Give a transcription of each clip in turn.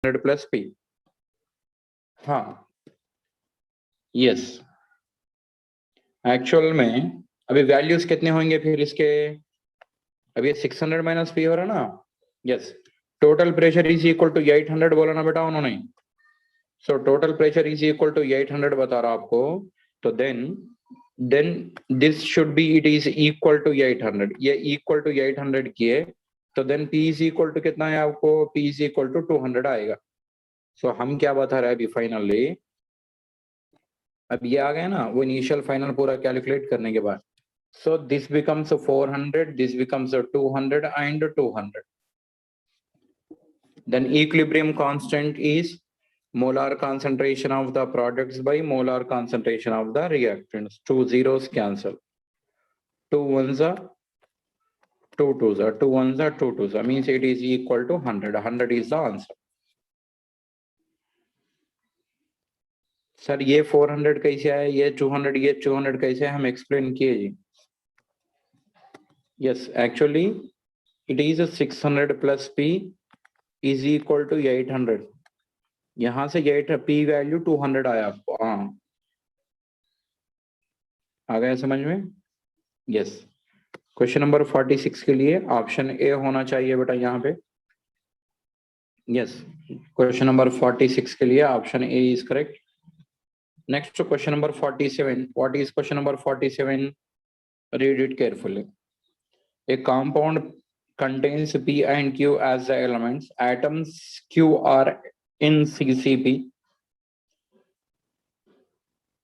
600 plus P. हाँ yes, actual में अभी वैल्यूज कितने होंगे फिर इसके, अभी 600 माइनस पी हो रहा ना। Yes, total pressure is equal to 800 बोला ना बेटा उन्होंने। So total pressure is equal to 800 बता रहा आपको, तो then this should be, it is equal to 800, ये इक्वल टू 800 किए तो then P is equal to कितना है आपको, P इज इक्वल टू 200 आएगा। सो हम क्या बता रहे हैं अभी फाइनली, अब ये आ गया ना वो इनिशियल फाइनल पूरा कैलकुलेट करने के बाद। So this becomes 400, this becomes 200 and 200। Then equilibrium constant is molar concentration of the products by molar concentration of the reactants. 2 zeros cancel, 2 ones are 2 twos are 2 ones are 2 twos are, means it is equal to 100. 100 is the answer. Sir ये 400 कैसे आया, ये 200 कैसे हम explain किए जी। Yes, actually it is 600 plus P is equal to 800। यहां से 8 P वैल्यू 200 आया आपको। हाँ आ गया समझ में। यस, क्वेश्चन नंबर 46 के लिए ऑप्शन ए होना चाहिए बेटा यहाँ पे। यस, क्वेश्चन नंबर 46 के लिए option A is correct. Next question number 47, what is question number 47? Read it carefully. A compound contains P and Q as the elements. Atoms Q are in CCP.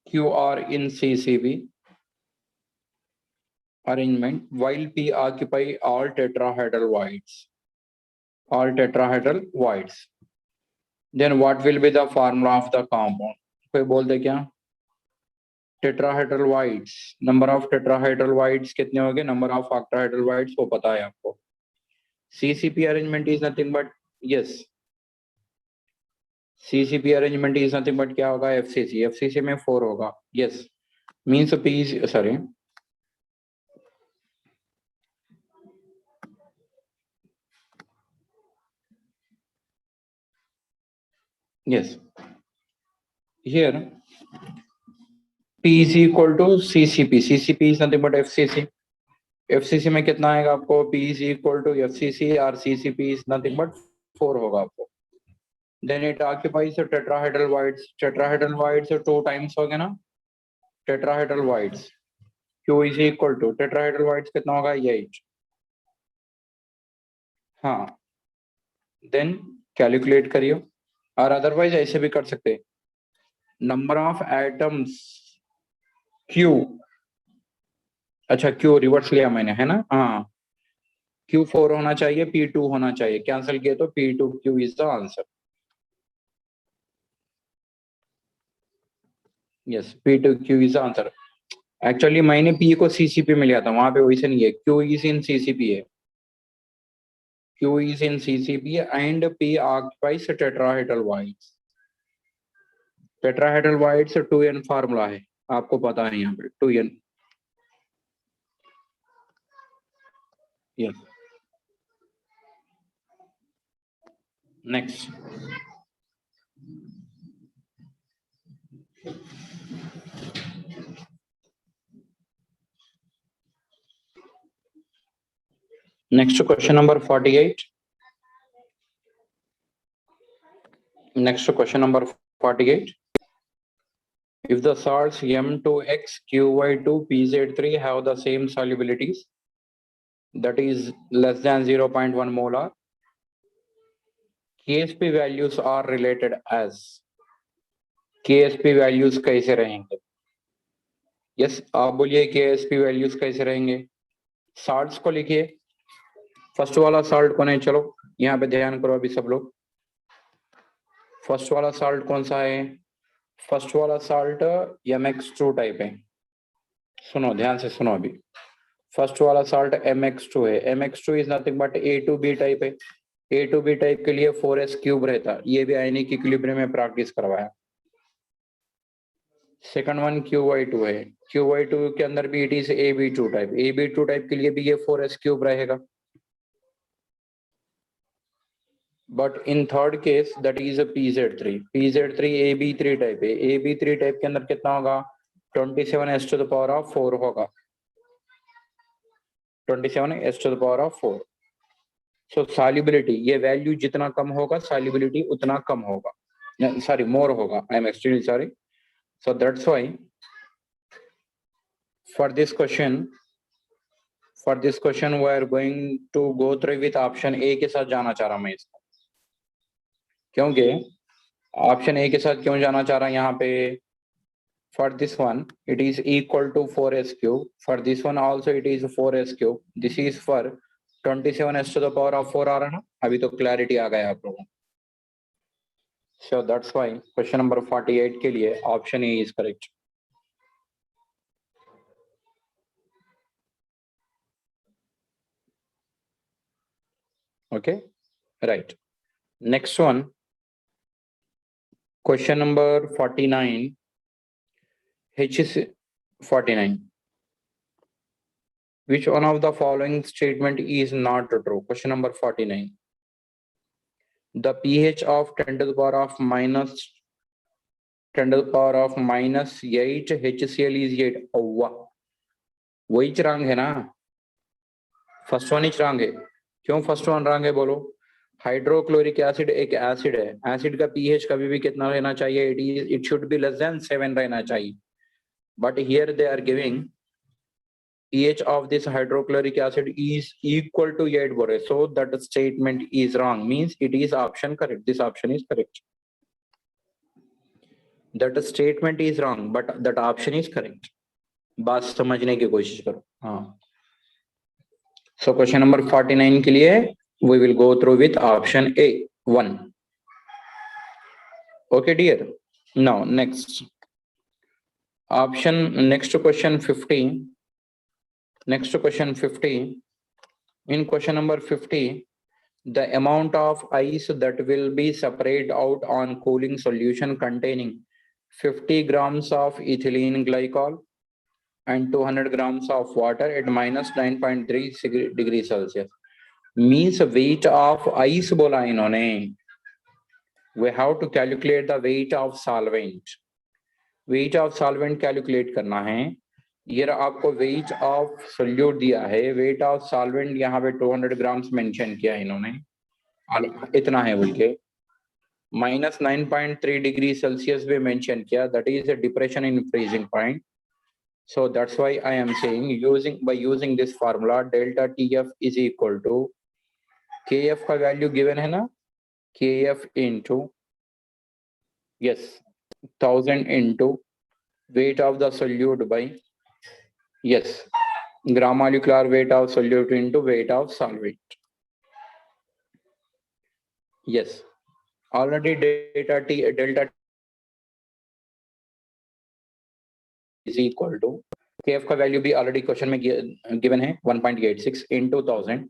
Q are in CCP arrangement, while P occupy all tetrahedral voids. All tetrahedral voids. Then what will be the formula of the compound? कोई बोल दे क्या? Tetrahedral voids. Number of tetrahedral voids कितने होंगे? Number of octahedral voids वो पता है आपको। CCP arrangement is nothing but, yes, CCP arrangement is nothing but क्या होगा? FCC. FCC में 4 होगा। Yes, means P is, sorry, yes, here P is equal to CCP. CCP is nothing but FCC. FCC में कितना आएगा आपको? P is equal to FCC और CCP is nothing but 4 होगा आपको। Then it occupies the tetrahedral voids. Tetrahedral voids 2 times हो गया ना? Tetrahedral voids. Q is equal to tetrahedral voids कितना होगा? 8। हाँ, then कैलकुलेट करियो, और अदरवाइज ऐसे भी कर सकते। नंबर ऑफ एटम्स Q, अच्छा Q रिवर्स लिया मैंने है ना। हाँ, Q4 होना चाहिए, P2 होना चाहिए, कैंसिल किए तो P2Q is the answer. Yes, P2Q is the answer. Actually मैंने P को CCP में लिया था, वहां पे वैसे नहीं है, Q इज इन CCP है। Q is in CCP and P occupies tetrahedral voids. Tetrahedral voids 2n formula है, आपको पता है यहाँ पे 2n। Yes, next question number 48। Next question number 48। If the salts M2X, QY2, PZ3 have the same solubilities, that is less than 0.1 molar, KSP values are related as, KSP values कैसे रहेंगे? Yes, आप बोलिए KSP values कैसे रहेंगे? Salts को लिखिए, first वाला salt कौन है? चलो यहाँ पे ध्यान करो अभी सब लोग। फर्स्ट वाला साल्ट कौन सा है? फर्स्ट वाला साल्ट MX2 टाइप है। सुनो ध्यान से सुनो अभी, फर्स्ट वाला साल्ट MX2 है। MX2 is nothing but A2B type है। A2B टाइप के लिए 4S क्यूब रहता, ये भी आयनिक इक्विलिब्रियम में प्रैक्टिस करवाया। सेकंड वन QY2 है। QY2 के अंदर भी it is AB2 type. AB2 type के लिए भी ये 4S क्यूब रहेगा। But in third case that is a PZ3 AB3 type है। AB3 टाइप के अंदर कितना होगा 27s⁴ होगा 27s⁴। सो सॉल्युबिलिटी ये वैल्यू जितना कम होगा सॉल्युबिलिटी उतना कम होगा, सॉरी मोर होगा, I am extremely sorry. So that's why for this question we are going to go through with option A के साथ जाना चाह रहा मैं इसको, क्योंकि ऑप्शन ए के साथ क्यों जाना चाह रहा यहाँ पे, for this one it is equal to 4s³, for this one also it is 4s³, this is for 27s⁴ आ रहा ना, अभी तो क्लैरिटी आ गया आप लोगों को। So that's why question number 48 के लिए option A is correct. Okay, right. Next one, question number 49, H49. Which one of the following statement is not true? Question number 49. The pH of 10 to the power of minus 8 HCl is 8. वही रंग है ना, first one ही रंग है। क्यों first one रंग है बोलो, हाइड्रोक्लोरिक एसिड एक एसिड है, एसिड का पीएच कभी भी कितना रहना चाहिए, it should be less than 7 रहना चाहिए, but here they are giving pH of this hydrochloric acid is equal to 8 बोल रहे, so that statement is wrong, means it is option correct, this option is correct, that statement is wrong but that option is correct। बात समझने की कोशिश करो। हाँ, so question number 49 के लिए we will go through with option A1। okay dear, now next option, next question 50, next question 50, in question number 50 the amount of ice that will be separated out on cooling solution containing 50 grams of ethylene glycol and 200 grams of water at minus 9.3 degrees Celsius means weight of ice बोला इन्होंने, we have to calculate the weight of solvent, weight of solvent calculate करना है। ये आपको weight of solute दिया है, weight of solvent यहाँ पे 200 grams mention किया है इन्होंने, इतना है बोल के, minus 9.3 डिग्री सेल्सियस भी मेंशन किया, that is a depression in freezing point, so that's why I am saying using this formula delta TF is equal to KF का वैल्यू गिवन है ना, KF into yes 1000 into weight of the solute by yes gram molecular weight of solute into weight of solvent, yes already delta is equal to KF का value भी already question में given है 1.86 into 1000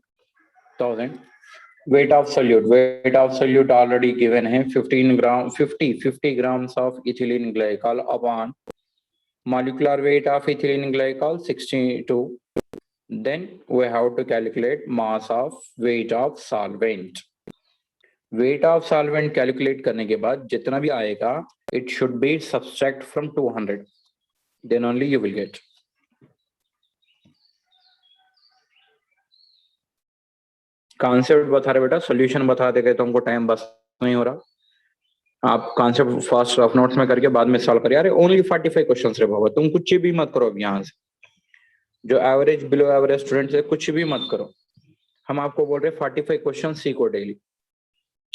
weight of solute already given है 50 grams of ethylene glycol upon molecular weight of ethylene glycol 62, then we have to calculate mass of weight of solvent, weight of solvent calculate करने के बाद जितना भी आएगा it should be subtract from 200, then only you will get। Concept बता रहे बेटा, solution बता देंगे तो हमको टाइम बस नहीं हो रहा, आप कॉन्सेप्ट फास्ट रफ नोट्स में करके बाद में सॉल्व करिए। अरे ओनली 45 क्वेश्चंस रे बाबा, तुम कुछ भी मत करो अब यहाँ से, जो एवरेज बिलो एवरेज स्टूडेंट्स है कुछ भी मत करो, हम आपको बोल रहे 45 क्वेश्चन सीखो डेली।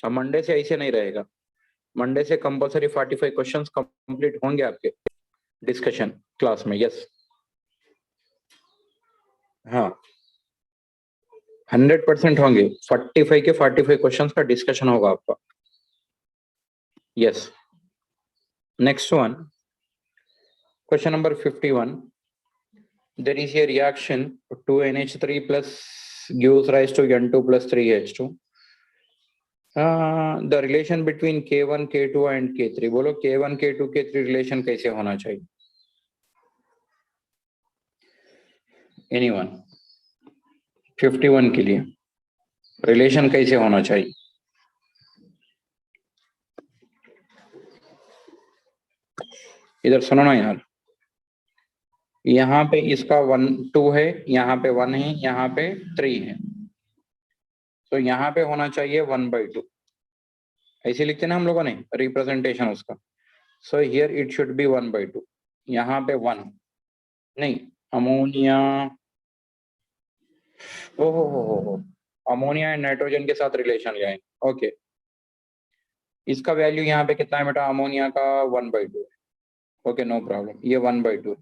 अब मंडे से ऐसे नहीं रहेगा, मंडे से कंपलसरी 45 क्वेश्चंस कंप्लीट होंगे आपके डिस्कशन क्लास में। यस हाँ 100% होंगे, 45 के 45 क्वेश्चंस का डिस्कशन होगा आपका। Yes next one, question number 51, there is a reaction 2NH3 plus gives rise to N2 plus 3H2, the relation between K1 K2 and K3, बोलो K1 K2 K3 रिलेशन कैसे होना चाहिए, एनीवन 51 के लिए relation कैसे होना चाहिए। इधर सुनो ना यार, यहाँ पे इसका 1 2 है, यहाँ पे 1 है, यहाँ पे 3 है, तो यहाँ पे होना चाहिए 1/2, ऐसे लिखते ना हम लोगों ने रिप्रेजेंटेशन उसका। So here it should B 1/2, यहाँ पे 1 नहीं, अमोनिया, हो अमोनिया एंड नाइट्रोजन के साथ रिलेशन ले आए। ओके, इसका वैल्यू यहाँ पे कितना है बेटा, अमोनिया का 1/2 है। ओके नो प्रॉब्लम, ये 1/2,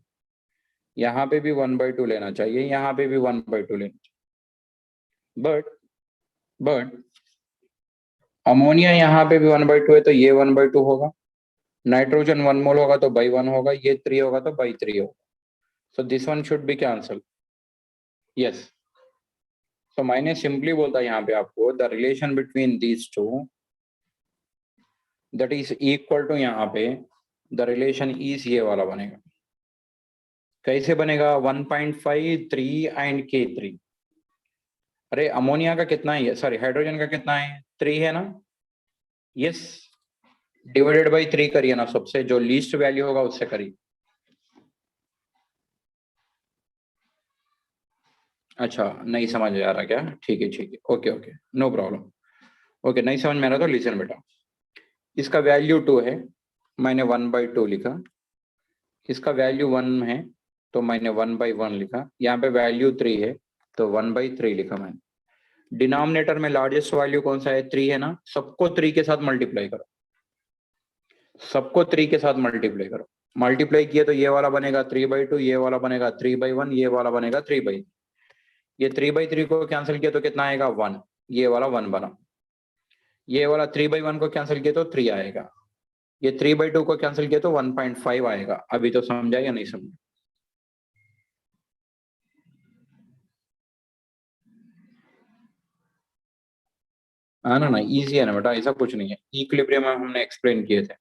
यहाँ पे भी 1/2 लेना चाहिए, यहाँ पे भी 1/2 लेना चाहिए, बट अमोनिया यहाँ पे भी 1/2 है, तो ये 1/2 होगा, नाइट्रोजन 1 मोल होगा तो बाई 1 होगा, ये 3 होगा तो बाई 3 होगा, so this one should be cancel. Yes, तो मैंने सिंपली बोलता यहाँ पे आपको the relation between these two that is equal to, यहाँ पे द रिलेशन इज ये वाला बनेगा। कैसे बनेगा, 1.5 3 एंड K3। अरे अमोनिया का कितना है, सॉरी हाइड्रोजन का कितना है, 3 है ना, यस, डिवाइडेड बाई 3 करिए ना, सबसे जो लीस्ट वैल्यू होगा उससे करिए। अच्छा नहीं समझ आ रहा क्या, ठीक है okay okay no problem. Okay नहीं समझ में आ रहा तो लिसन बेटा, इसका वैल्यू 2 है, मैंने 1/2 लिखा, इसका वैल्यू 1 है तो मैंने 1/1 लिखा, यहाँ पे वैल्यू 3 है तो 1/3 लिखा मैंने। डिनोमिनेटर में लार्जेस्ट वैल्यू कौन सा है, 3 है ना, सबको 3 के साथ मल्टीप्लाई करो, सबको 3 के साथ मल्टीप्लाई करो, मल्टीप्लाई किया तो ये वाला बनेगा 3/2, ये वाला बनेगा 3/1, ये वाला बनेगा 3/3, ये 3/3 को कैंसिल किया तो कितना आएगा 1, ये वाला 1 बना, ये वाला 3/1 को कैंसिल किया तो 3 आएगा, ये 3/2 को कैंसिल किया तो 1.5 आएगा। अभी तो समझा या नहीं समझा, हाँ ना, इजी है ना बेटा, ऐसा कुछ नहीं है, इक्विलिब्रियम में हमने एक्सप्लेन किए थे।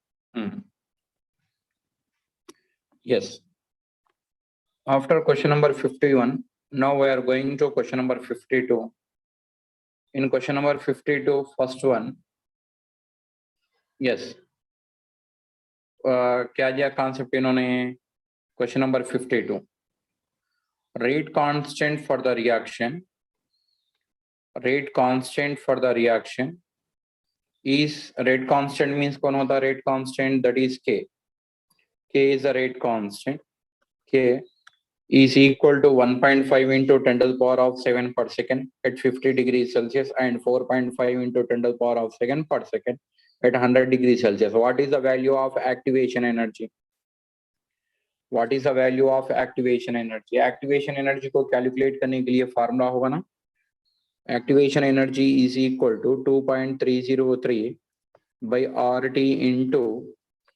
Yes, after question number 51 now we are going to question number 52. In question number 52 first one, yes, क्या दिया कॉन्सेप्ट इन्होंने, question number 52, rate constant for the reaction, rate constant for the reaction is, rate constant means कौन होता है rate constant, that is K, K is a rate constant, K is equal to 1.5 into 10 to the power of 7 per second at 50 degrees Celsius and 4.5 into 10 to the power of second per second at 100 degrees Celsius. What is the value of activation energy? What is the value of activation energy? Activation energy को calculate करने के लिए formula होगा ना, activation energy is equal to 2.303 by RT into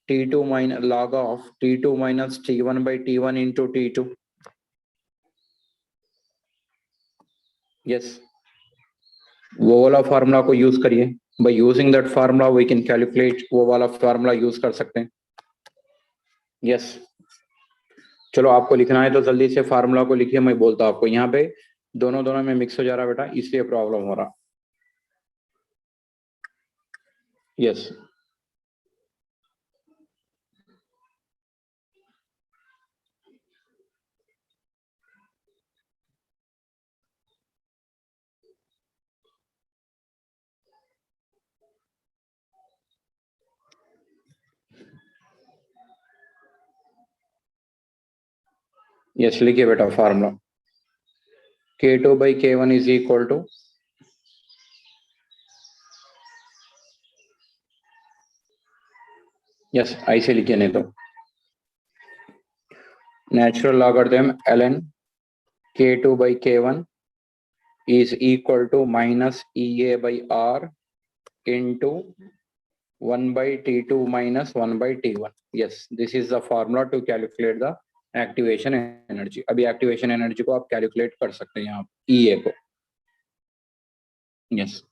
T2 minus log of T2 minus T1 by T1 into T2. Yes, वो वाला formula को use करिए, by using that formula we can calculate, वो वाला फार्मूला यूज कर सकते हैं। Yes, चलो आपको लिखना है तो जल्दी से फार्मूला को लिखिए, मैं बोलता हूं आपको, यहाँ पे दोनों दोनों में मिक्स हो जा रहा बेटा, इसलिए प्रॉब्लम हो रहा। यस, यस लिखिए बेटा formula, K2 by K1 is equal to, yes ऐसे लिखिए, नहीं तो natural logarithm ln K2 by K1 is equal to minus EA by R into 1 by T2 minus 1 by T1. Yes, this is the formula to calculate the activation energy. अभी activation energy को आप calculate कर सकते हैं यहाँ EA को। Yes,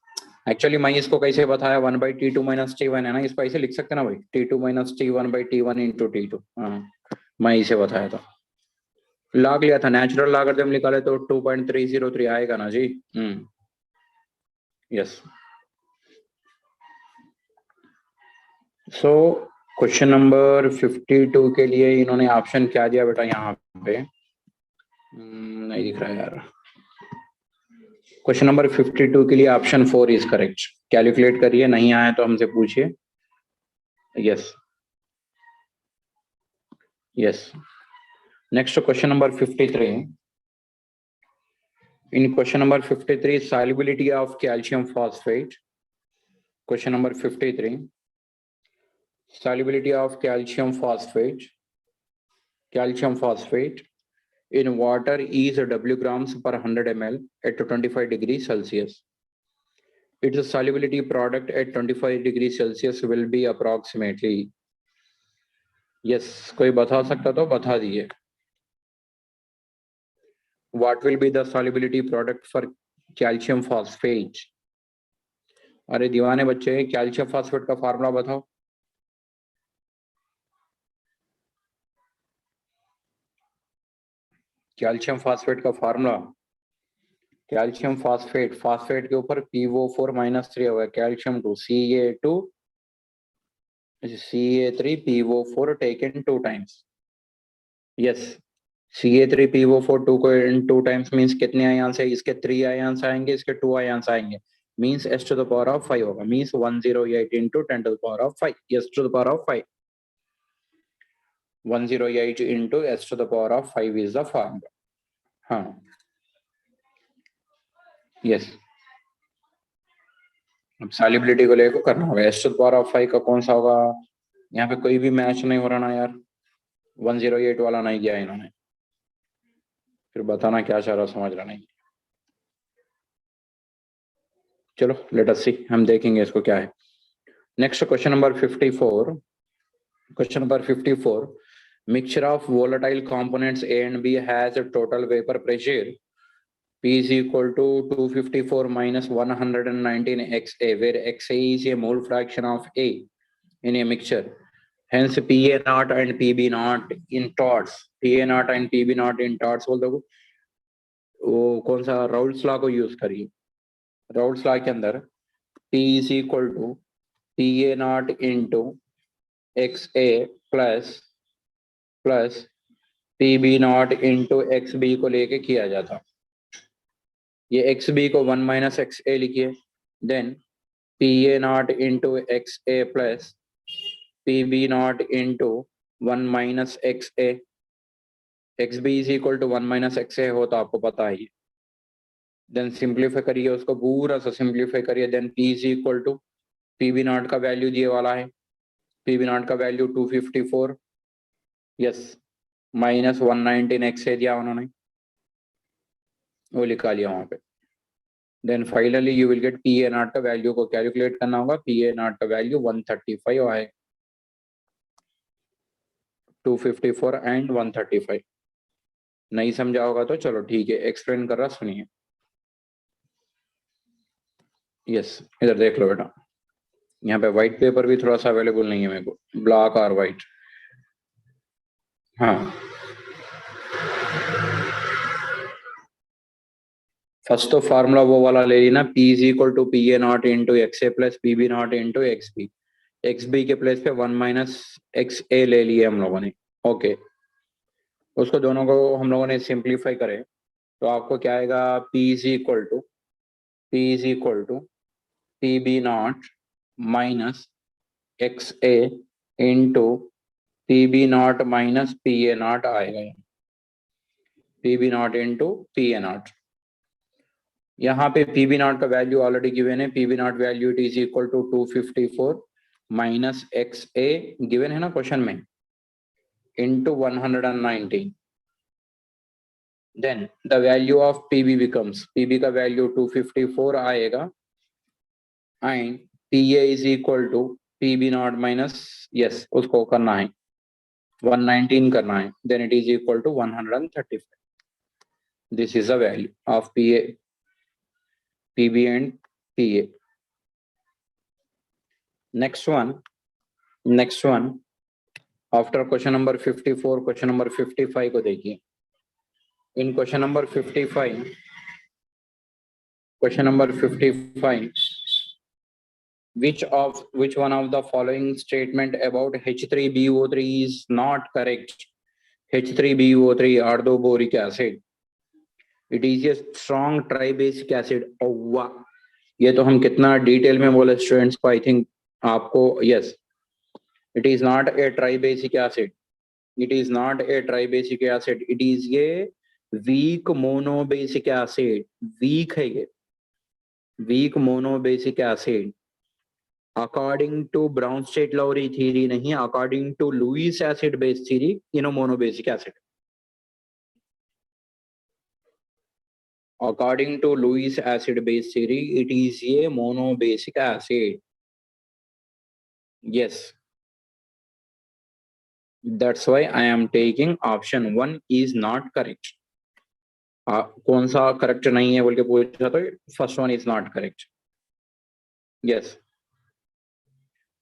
actually मैं इसको कैसे बताया, 1 by T2 minus T1 है ना, इसको ऐसे लिख सकते हैं ना भाई, T2 minus T1 by T1 into T2। हाँ, मैं इसे बताया था, लॉग लिया था, नेचुरल लॉगरिथम निकाले तो 2.303 आएगा ना जी। यस, सो क्वेश्चन नंबर 52 के लिए इन्होंने ऑप्शन क्या दिया बेटा यहाँ पे? नहीं दिख रहा यार। क्वेश्चन नंबर 52 के लिए ऑप्शन 4 इज करेक्ट। कैलकुलेट करिए, नहीं आया तो हमसे पूछिए। Yes yes. Next question number 53। In question number 53, solubility of calcium phosphate. Question number 53, solubility of calcium phosphate. Calcium phosphate in water is W grams per 100 ml at 25 degrees Celsius. Its solubility product at 25 degrees Celsius will be approximately. Yes, कोई बता सकता तो बता दिए. What will be the solubility product for calcium phosphate? अरे दीवाने बच्चे, calcium phosphate का फार्मूला बताओ. कैल्शियम फॉस्फेट का फार्मूला, कैल्शियम फॉस्फेट, फॉस्फेट के ऊपर PO4 -3 हुआ है, calcium 2 Ca3 PO4 taken 2 times. Yes, Ca3 PO4 2 times means कितने आयन्स है? इसके 3 आयन्स आएंगे, इसके 2 आयन्स आएंगे, means s to the power of 5 होगा, means 108 into 10 to the power of 5, s to the power of 5, 108 into s to the power of 5 is the formula. हाँ yes, अब solubility को लेकर करना होगा. s to the power of 5 का कौन सा होगा? यहाँ पे कोई भी मैच नहीं हो रहा ना यार, 108 वाला नहीं किया इन्होंने, फिर बताना क्या चाह रहा, समझ रहा नहीं. चलो लेट अस सी, हम देखेंगे इसको क्या है. Next question number 54. Question number 54, mixture of volatile components A and B has a total vapor pressure P is equal to 254 minus 119 XA, where XA is a mole fraction of A in a mixture. Hence PA naught and PB naught in torts. PA naught and PB naught in torts बोल दो. वो कौन सा Raoult's law को use करिए. Raoult's law के अंदर P is equal to PA naught into XA plus PB naught into XB को लेके किया जाता. ये XB को 1 minus XA लिखिए, then PA naught into XA plus PB naught into 1 minus XA. XB is equal to 1 minus XA हो तो आपको पता है. देन सिंप्लीफाई करिए, उसको पूरा सा सिंप्लीफाई करिए, then P is equal to PB naught का वैल्यू ये वाला है, PB naught का वैल्यू 254, यस, माइनस 119 XA दिया उन्होंने, वो लिखा लिया वहां पे. Then finally you will get PA naught का वैल्यू को कैलकुलेट करना होगा. PA naught का वैल्यू 135 है, 254 एंड 135. नहीं समझा होगा तो चलो ठीक है, एक्सप्लेन कर रहा, सुनिए. यस, इधर देख लो बेटा, यहाँ पे व्हाइट पेपर भी थोड़ा सा अवेलेबल नहीं है मेरे को, ब्लैक और व्हाइट. हाँ, फर्स्ट तो फार्मूला वो वाला ले लेना, P is equal to PA naught into XA plus PB naught into XB. XB के प्लेस पे 1 minus XA ले लिए हम लोगों ने. ओके, उसको दोनों को हम लोगों ने सिंप्लीफाई करे तो आपको क्या आएगा? P is equal to PB naught minus XA into PB naught minus PA naught आएगा. PB naught into PA naught. यहाँ पे PB naught का वैल्यू ऑलरेडी गिवन है. PB naught value it is equal to 254 minus XA given है ना question में, into 119. Then the value of PB becomes, PB का value 254 आएगा and PA is equal to PB naught minus, yes, उसको करना है 119 करना है, then it is equal to 135. This is the value of PB and PA. Next one, after question number 54, question number 55 को देखिए. In question number 55, which one of the following statement about H3BO3 is not correct? H3BO3 ardoboric acid. It is a strong tribasic acid. Oh वाह, ये तो हम कितना detail में बोले students को, आई थिंक आपको. Yes, it is not a tribasic acid. It is not a tribasic acid. It is a weak monobasic acid. Weak है ये, weak monobasic acid. According to Brownstedt-Lowry theory नहीं, according to Lewis acid base theory, monobasic acid. According to Lewis acid base theory, it is a monobasic acid. Yes. That's why I am taking option 1 is not correct. कौन सा correct नहीं है बोल के पूछा तो first one is not correct. Yes.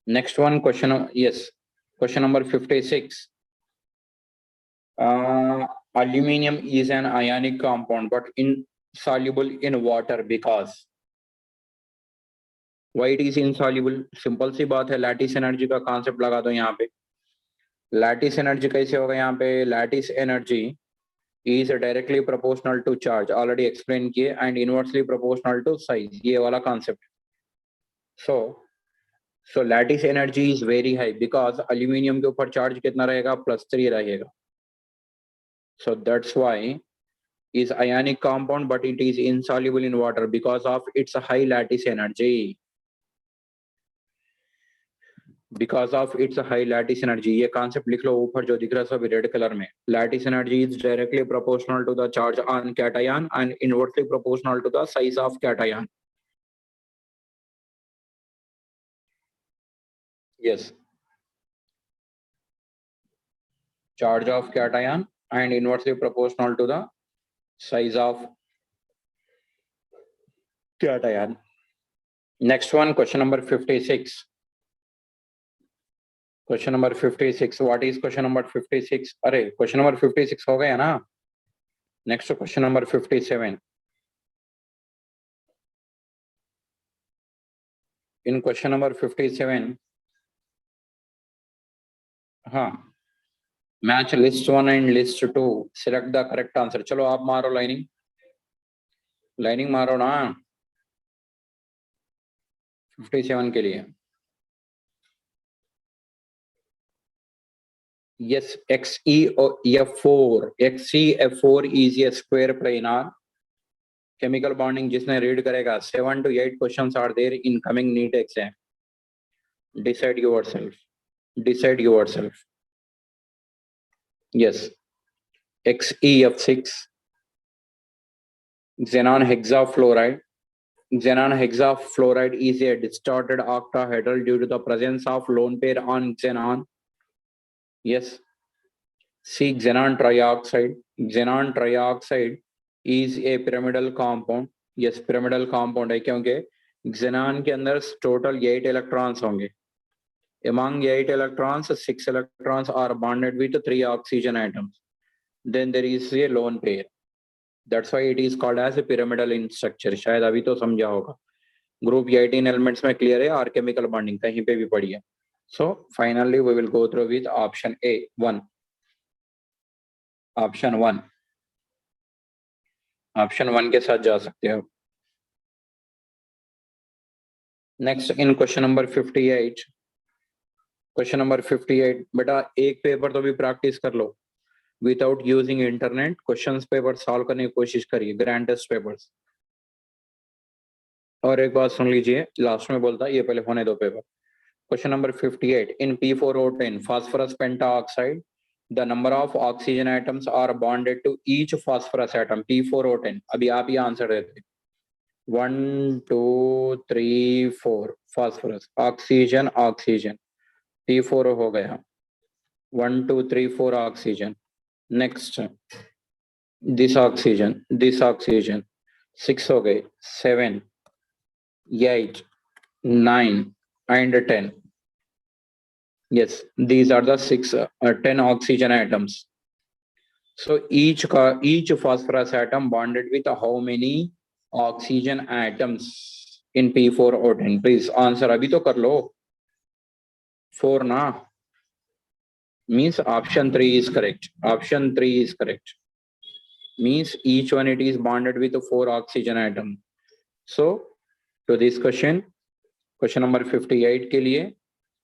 Next one question. Yes, question number 56. Aluminium is an ionic compound but insoluble in water because. Why it is insoluble? Simple सी बात है, लैटिस एनर्जी का कॉन्सेप्ट लगा दो यहाँ पे. लैटिस एनर्जी कैसे होगा यहाँ पे? Lattice energy is directly proportional to charge, already explain किए, and inversely proportional to size, ये वाला concept. So lattice energy is very high because aluminium के ऊपर charge कितना रहेगा? +3 रहेगा. So that's why is ionic compound but it is insoluble in water because of its high lattice energy. Because of its high lattice energy. ये concept लिख लो ऊपर जो दिख रहा है सब रेड कलर में. Lattice energy is directly proportional to the charge on cation and inversely proportional to the size of cation. Yes. Charge of cation and inversely proportional to the size of cation. Next one, question number 56. Question number 56. What is question number 56? अरे question number 56 हो गया ना. Next question number 57. In question number 57, match list 1 and list 2. Select the correct answer. चलो आप मारो lining मारो ना 57 के लिए. Yes, XeF4. XeF4 is a square planar. Chemical bonding जिसने read करेगा 7 to 8 questions are there in coming NEET exam. Decide yourself. Yes, XeF6. Xenon hexafluoride. Xenon hexafluoride is a distorted octahedral due to the presence of lone pair on xenon. Yes. C. Xenon trioxide. Xenon trioxide is a pyramidal compound. Yes, pyramidal compound है क्योंकि xenon के अंदर total 8 electrons होंगे. Among 8 electrons, 6 electrons are bonded with 3 oxygen atoms. Then there is a lone pair. That's why it is called as a pyramidal in structure. शायद अभी तो समझा होगा. Group 18 elements में clear है और chemical bonding कहीं पे भी पढ़ी है. So finally we will go through with option A, 1. Option 1. Option 1 के साथ जा सकते हो. Next in question number 58. Question number 58. बेटा एक पेपर तो भी प्रैक्टिस कर लो. Without using internet, questions paper solve करने की कोशिश करिए. Grand test papers. और एक बात सुन लीजिए, लास्ट में बोलता ये पहले होने दो paper. Question number 58. In P4O10 phosphorus pentaoxide, the number of oxygen atoms are bonded to each phosphorus atom. P4O10. अभी आप ये आंसर देते. 1, 2, 3, 4 phosphorus. Oxygen. P4 हो गया. 1, 2, 3, 4 oxygen. Next, this oxygen. 6 हो गए. 7, 8, 9 and 10. Yes, these are the 10 oxygen atoms. So each phosphorus atom bonded with how many oxygen atoms in P4 O10? Please answer अभी तो कर लो. 4 ना, means option 3 is correct. Option 3 is correct. Means each one it is bonded with 4 oxygen atom. So to this question number 58 के लिए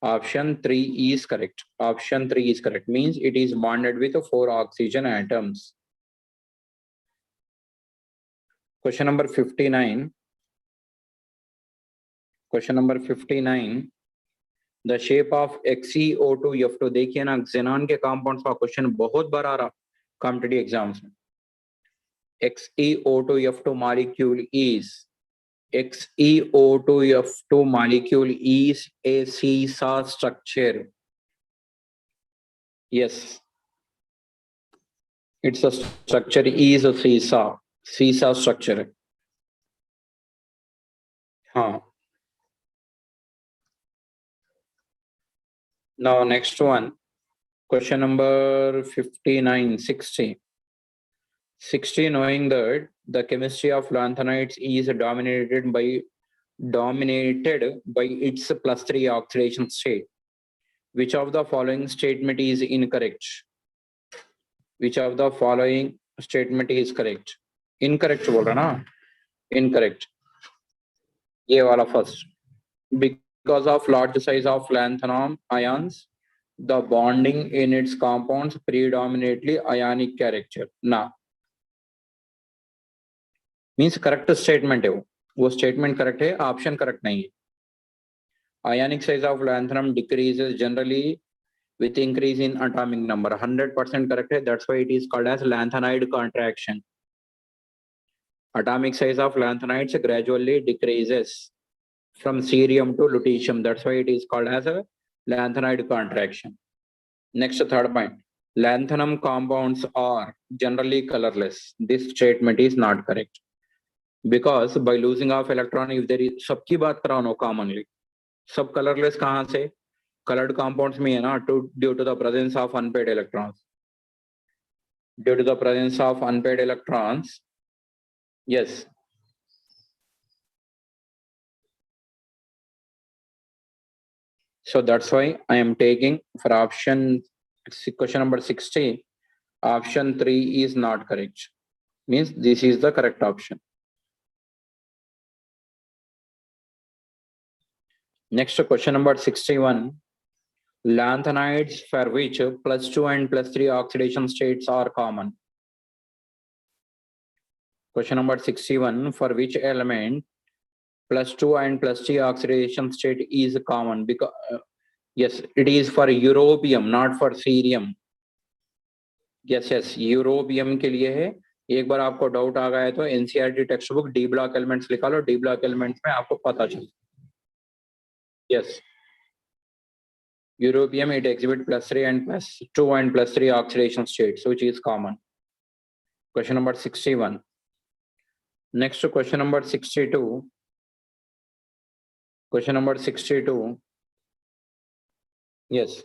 option 3 is correct. Option 3 is correct. Means it is bonded with 4 oxygen atoms. Question number 59. Question number 59. The shape of XeO2F2. देखिए ना, xenon के compounds का question बहुत बार आ रहा competitive exams में. XeO2F2 molecule is XeO2F2 molecule is a seesaw structure. Yes, it's a structure is a seesaw structure. हाँ. Now next one, question number 59, 60. 60, knowing that the chemistry of lanthanides is dominated by its +3 oxidation state. Which of the following statement is incorrect? Which of the following statement is correct? Incorrect बोल रहा ना? Incorrect. ये वाला first. Because of large size of lanthanum ions, the bonding in its compounds predominantly ionic character. ना. Means correct statement है वो statement correct है, option correct नहीं है. Ionic size of lanthanum decreases generally with increase in atomic number. 100% correct है. That's why it is called as lanthanide contraction. Atomic size of lanthanides gradually decreases from cerium to lutetium. That's why it is called as a lanthanide contraction. Next, third point. Lanthanum compounds are generally colorless. This statement is not correct. Because by losing of electron, if there is सबकी बात कराओ ना commonly, सब colorless कहाँ से? Colored compounds में है ना, due to the presence of unpaired electrons. Due to the presence of unpaired electrons, yes. So that's why I am taking for option question number 60. Option 3 is not correct. Means this is the correct option. Next question number 61. Lanthanides for which +2 and +3 oxidation states are common. Question number 61. For which element +2 and +3 oxidation state is common? Because yes, it is for europium, not for cerium. Yes, europium के लिए है. एक बार आपको doubt आ गया है तो NCERT text book D block elements लिखा लो. D block elements में आपको पता चले. Yes, europium it exhibit +3 and +2 and +3 oxidation states, which is common. Question number 61. Next question number 62. Question number 62. Yes.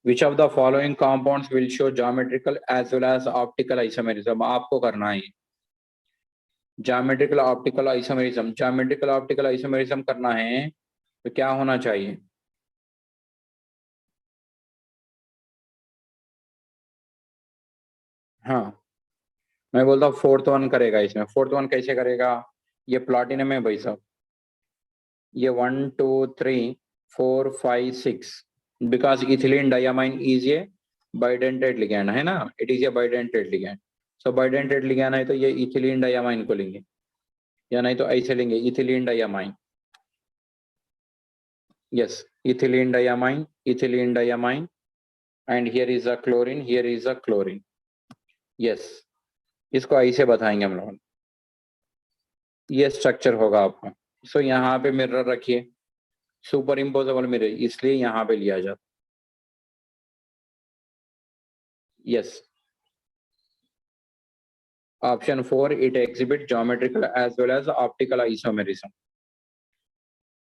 Which of the following compounds will show geometrical as well as optical isomerism? आपको करना है. Geometrical optical isomerism. Geometrical optical isomerism करना है तो क्या होना चाहिए? हाँ, मैं बोलता हूँ 4th one करेगा इसमें. 4th one कैसे करेगा? ये प्लाटिनम है भाई साहब. ये 1 2 3 4 5 6 because ethylene diamine is a bidentate ligand है ना. It is a bidentate ligand. So bidentate ligand है तो ये ethylene diamine को लेंगे या नहीं तो ऐसे लेंगे ethylene diamine. Yes, ethylene diamine and here is a chlorine, here is a chlorine. Yes, इसको ऐसे बताएंगे हम लोग. ये स्ट्रक्चर होगा आपका. सो यहाँ पे मिरर रखिए, सुपर इम्पोजेबल मिरर, इसलिए यहाँ पे लिया जाता. Yes, option 4 it exhibit geometrical as well as optical isomerism.